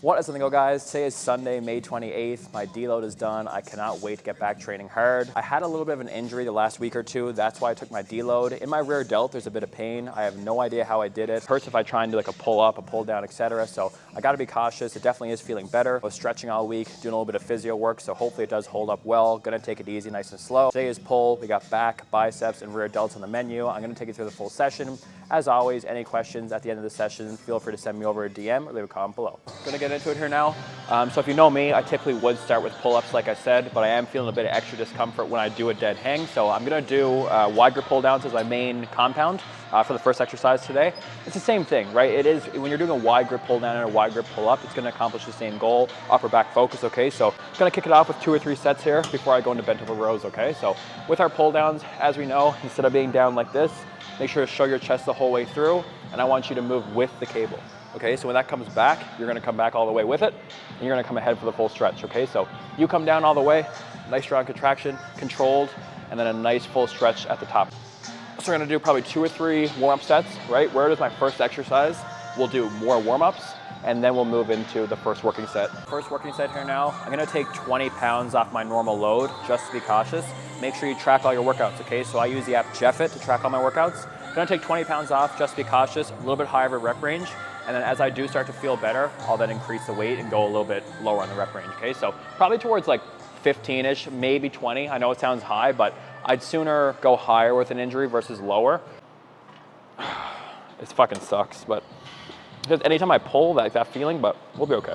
What is something go, guys? Today is Sunday, May 28th. My deload is done. I cannot wait to get back training hard. I had a little bit of an injury the last week or two. That's why I took my deload. In my rear delt, there's a bit of pain. I have no idea how I did it. Hurts if I try and do like a pull up, a pull down, etc. So I gotta be cautious. It definitely is feeling better. I was stretching all week, doing a little bit of physio work. So hopefully it does hold up well. Gonna take it easy, nice and slow. Today is pull. We got back, biceps, and rear delts on the menu. I'm gonna take you through the full session. As always, any questions at the end of the session, feel free to send me over a DM or leave a comment below. Gonna get into it here now. So if you know me, I typically would start with pull-ups like I said, but I am feeling a bit of extra discomfort when I do a dead hang. So I'm gonna do wide grip pull downs as my main compound for the first exercise today. It's the same thing, right? It is, when you're doing a wide grip pull down and a wide grip pull up, it's gonna accomplish the same goal, upper back focus, okay? So I'm gonna kick it off with 2 or 3 sets here before I go into bent over rows, okay? So with our pull downs, as we know, instead of being down like this, make sure to show your chest the whole way through, and I want you to move with the cable. Okay, so when that comes back, you're gonna come back all the way with it, and you're gonna come ahead for the full stretch, okay? So you come down all the way, nice strong contraction, controlled, and then a nice full stretch at the top. So we're gonna do probably 2 or 3 warm-up sets, right? Where it is my first exercise, we'll do more warm-ups, and then we'll move into the first working set. First working set here now, I'm gonna take 20 pounds off my normal load, just to be cautious. Make sure you track all your workouts, okay? So I use the app Engagefit to track all my workouts. I'm gonna take 20 pounds off, just to be cautious, a little bit higher of a rep range. And then as I do start to feel better, I'll then increase the weight and go a little bit lower on the rep range, okay? So probably towards like 15-ish, maybe 20. I know it sounds high, but I'd sooner go higher with an injury versus lower. It fucking sucks, but because anytime I pull, that feeling, but we'll be okay.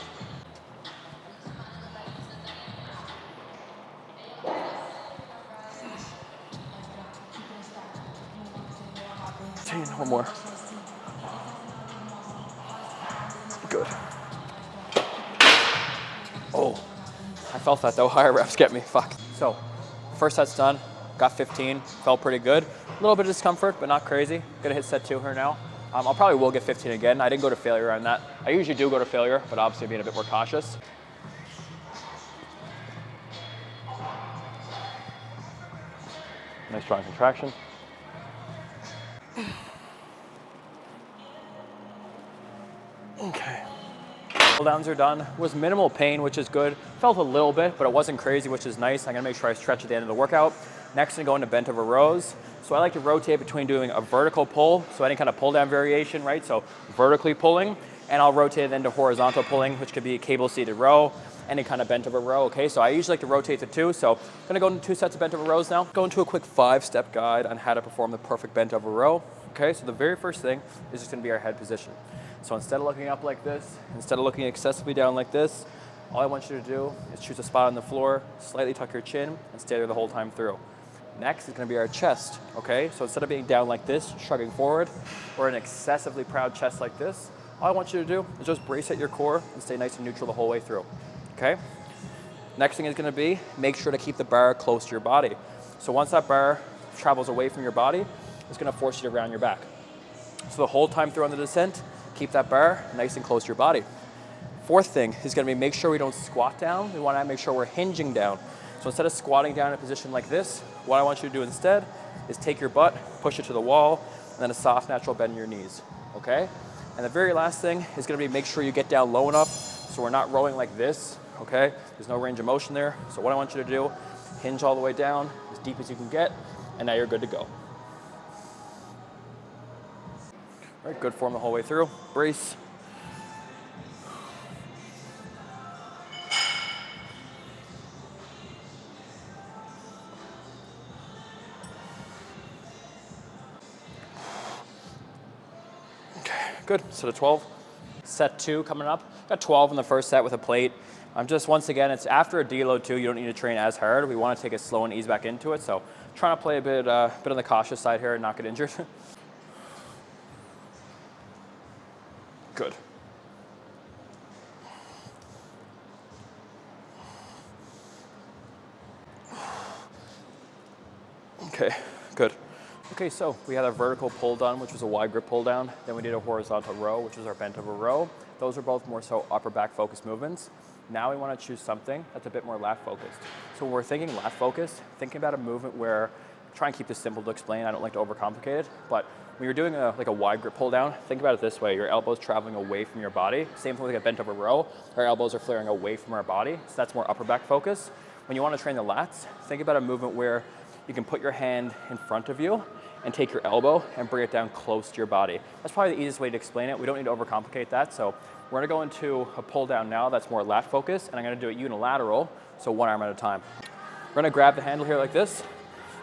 One more. Good. Oh, I felt that though. Higher reps get me. Fuck. So, first set's done. Got 15. Felt pretty good. A little bit of discomfort, but not crazy. Gonna hit set 2 here now. I'll probably will get 15 again. I didn't go to failure on that. I usually do go to failure, but obviously being a bit more cautious. Nice strong contraction. Okay. Pull downs are done. Was minimal pain, which is good. Felt a little bit, but it wasn't crazy, which is nice. I'm gonna make sure I stretch at the end of the workout. Next, I'm gonna go into bent over rows. So I like to rotate between doing a vertical pull, so any kind of pull down variation, right? So vertically pulling, and I'll rotate it into horizontal pulling, which could be a cable seated row, any kind of bent over row, okay? So I usually like to rotate the 2. So I'm gonna go into 2 sets of bent over rows now. Go into a quick 5-step guide on how to perform the perfect bent over row, okay? So the very first thing is just gonna be our head position. So instead of looking up like this, instead of looking excessively down like this, all I want you to do is choose a spot on the floor, slightly tuck your chin, and stay there the whole time through. Next is gonna be our chest, okay? So instead of being down like this, shrugging forward, or an excessively proud chest like this, all I want you to do is just brace at your core and stay nice and neutral the whole way through, okay? Next thing is gonna be, make sure to keep the bar close to your body. So once that bar travels away from your body, it's gonna force you to round your back. So the whole time through on the descent, keep that bar nice and close to your body. Fourth thing is gonna be make sure we don't squat down. We wanna make sure we're hinging down. So instead of squatting down in a position like this, what I want you to do instead is take your butt, push it to the wall, and then a soft natural bend in your knees, okay? And the very last thing is gonna be make sure you get down low enough so we're not rowing like this, okay? There's no range of motion there. So what I want you to do, hinge all the way down, as deep as you can get, and now you're good to go. All right, good form the whole way through. Brace. Okay, good. Set of 12. Set 2 coming up. Got 12 in the first set with a plate. Once again, it's after a deload too. You don't need to train as hard. We want to take it slow and ease back into it. So trying to play a bit on the cautious side here and not get injured. Good. Okay, good. Okay, so we had our vertical pull done, which was a wide grip pull down. Then we did a horizontal row, which was our bent over row. Those are both more so upper back focused movements. Now we want to choose something that's a bit more lat focused. So when we're thinking lat focused, thinking about a movement where, try and keep this simple to explain, I don't like to overcomplicate it, but when you're doing like a wide grip pull down, think about it this way. Your elbow's traveling away from your body. Same thing with like a bent over row. Our elbows are flaring away from our body. So that's more upper back focus. When you want to train the lats, think about a movement where you can put your hand in front of you and take your elbow and bring it down close to your body. That's probably the easiest way to explain it. We don't need to overcomplicate that. So we're gonna go into a pull down now that's more lat focused, and I'm gonna do it unilateral, so one arm at a time. We're gonna grab the handle here like this.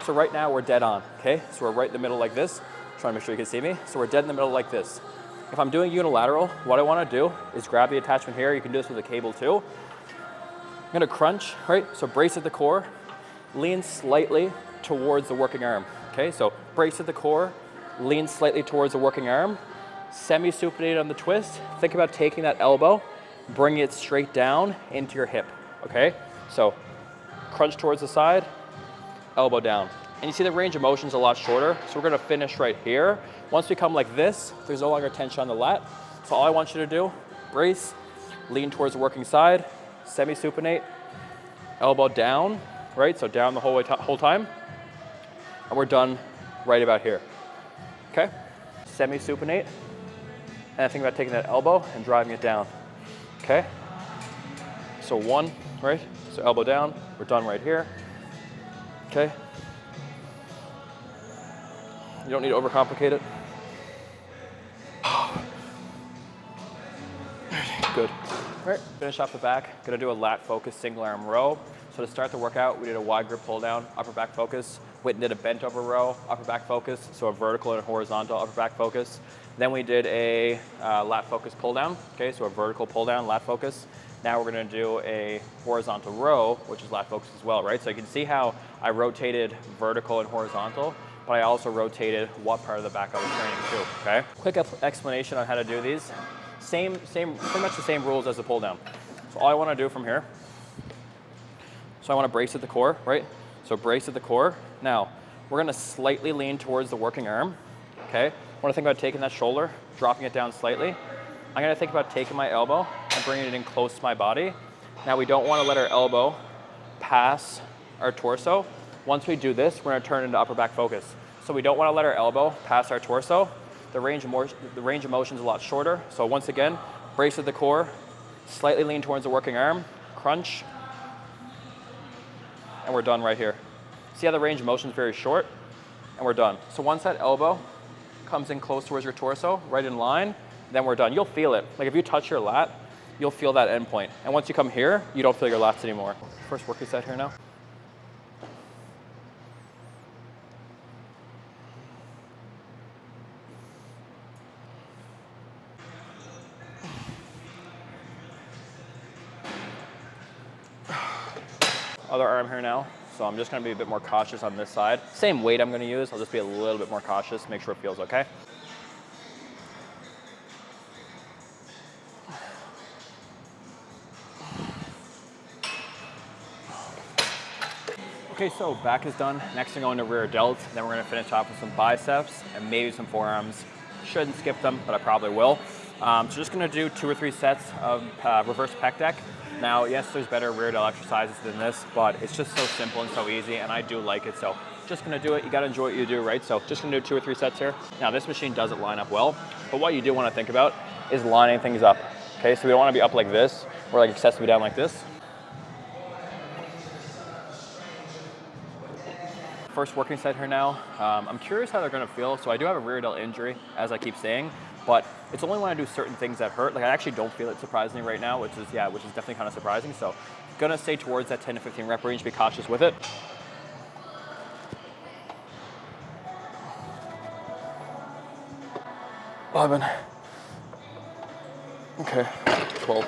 So right now we're dead on, okay? So we're right in the middle like this. Trying to make sure you can see me. So we're dead in the middle like this. If I'm doing unilateral, what I wanna do is grab the attachment here. You can do this with a cable too. I'm gonna crunch, right? So brace at the core, lean slightly towards the working arm, okay? So brace at the core, lean slightly towards the working arm, semi-supinate on the twist. Think about taking that elbow, bringing it straight down into your hip, okay? So crunch towards the side, elbow down. And you see the range of motion is a lot shorter, so we're gonna finish right here. Once we come like this, there's no longer tension on the lat. So all I want you to do, brace, lean towards the working side, semi-supinate, elbow down, right? So down the whole time. And we're done right about here, okay? Semi-supinate, and think about taking that elbow and driving it down, okay? So one, right? So elbow down, we're done right here, okay? You don't need to overcomplicate it. Good. All right, finish off the back. Gonna do a lat focus single arm row. So to start the workout, we did a wide grip pull down, upper back focus. Went and did a bent over row, upper back focus. So a vertical and a horizontal upper back focus. Then we did a lat focus pull down. Okay, so a vertical pull down, lat focus. Now we're gonna do a horizontal row, which is lat focus as well, right? So you can see how I rotated vertical and horizontal, but I also rotated what part of the back I was training too, okay? Quick explanation on how to do these. Pretty much the same rules as the pull down. So all I wanna do from here, so I wanna brace at the core, right? So brace at the core. Now, we're gonna slightly lean towards the working arm, okay? I wanna think about taking that shoulder, dropping it down slightly. I'm gonna think about taking my elbow and bringing it in close to my body. Now we don't wanna let our elbow pass our torso. Once we do this, we're gonna turn into upper back focus. So we don't wanna let our elbow pass our torso. The range of motion is a lot shorter. So once again, brace at the core, slightly lean towards the working arm, crunch, and we're done right here. See how the range of motion is very short, and we're done. So once that elbow comes in close towards your torso, right in line, then we're done. You'll feel it. Like if you touch your lat, you'll feel that end point. And once you come here, you don't feel your lats anymore. First working set here now. Other arm here now. So I'm just gonna be a bit more cautious on this side. Same weight I'm gonna use, I'll just be a little bit more cautious, make sure it feels okay. Okay, so back is done. Next, we're going to rear delts. Then we're gonna finish off with some biceps and maybe some forearms. Shouldn't skip them, but I probably will. So just gonna do 2 or 3 sets of reverse pec deck. Now, yes, there's better rear delt exercises than this, but it's just so simple and so easy, and I do like it, so just gonna do it. You gotta enjoy what you do, right? So just gonna do 2 or 3 sets here. Now, this machine doesn't line up well, but what you do wanna think about is lining things up, okay? So we don't wanna be up like this, or like excessively down like this. First working set here now. I'm curious how they're gonna feel. So I do have a rear delt injury, as I keep saying, but it's only when I do certain things that hurt. Like I actually don't feel it surprisingly right now, which is definitely kind of surprising. So gonna stay towards that 10 to 15 rep range, be cautious with it. Eleven. Okay, 12.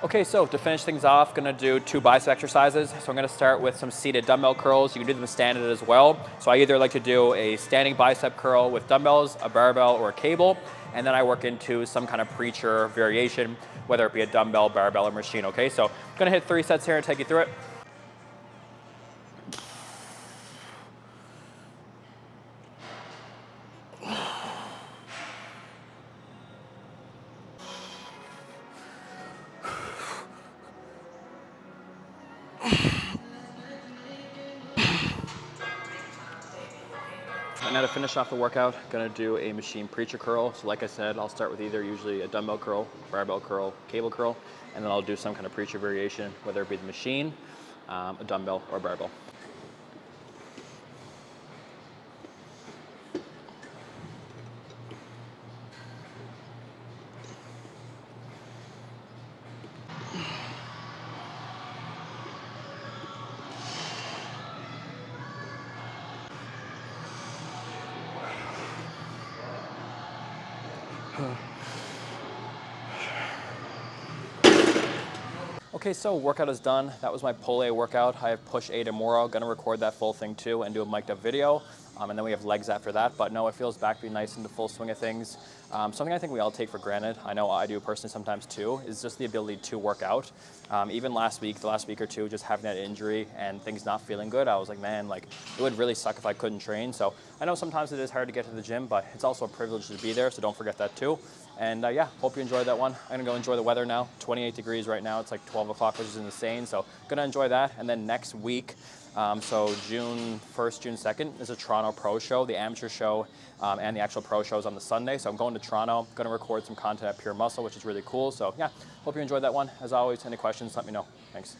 Okay, so to finish things off, gonna do 2 bicep exercises. So I'm gonna start with some seated dumbbell curls. You can do them standing as well. So I either like to do a standing bicep curl with dumbbells, a barbell, or a cable, and then I work into some kind of preacher variation, whether it be a dumbbell, barbell, or machine, okay? So I'm gonna hit 3 sets here and take you through it. And now to finish off the workout, gonna do a machine preacher curl. So like I said, I'll start with either usually a dumbbell curl, barbell curl, cable curl, and then I'll do some kind of preacher variation, whether it be the machine, a dumbbell, or barbell. Okay, so workout is done. That was my pull A workout. I have push A tomorrow. Gonna record that full thing too and do a mic'd up video. And then we have legs after that. But no, it feels back to be nice in the full swing of things. Something I think we all take for granted, I know I do personally sometimes too, is just the ability to work out. Even the last week or two, just having that injury and things not feeling good, I was like, man, like it would really suck if I couldn't train. So I know sometimes it is hard to get to the gym, but it's also a privilege to be there. So don't forget that too. And yeah, hope you enjoyed that one. I'm gonna go enjoy the weather now. 28 degrees right now. It's like 12 o'clock, which is insane. So gonna enjoy that. And then next week, so June 1st, June 2nd is a Toronto Pro Show, the amateur show, and the actual pro show is on the Sunday. So I'm going to Toronto, gonna record some content at Pure Muscle, which is really cool. So yeah, hope you enjoyed that one. As always, any questions, let me know. Thanks.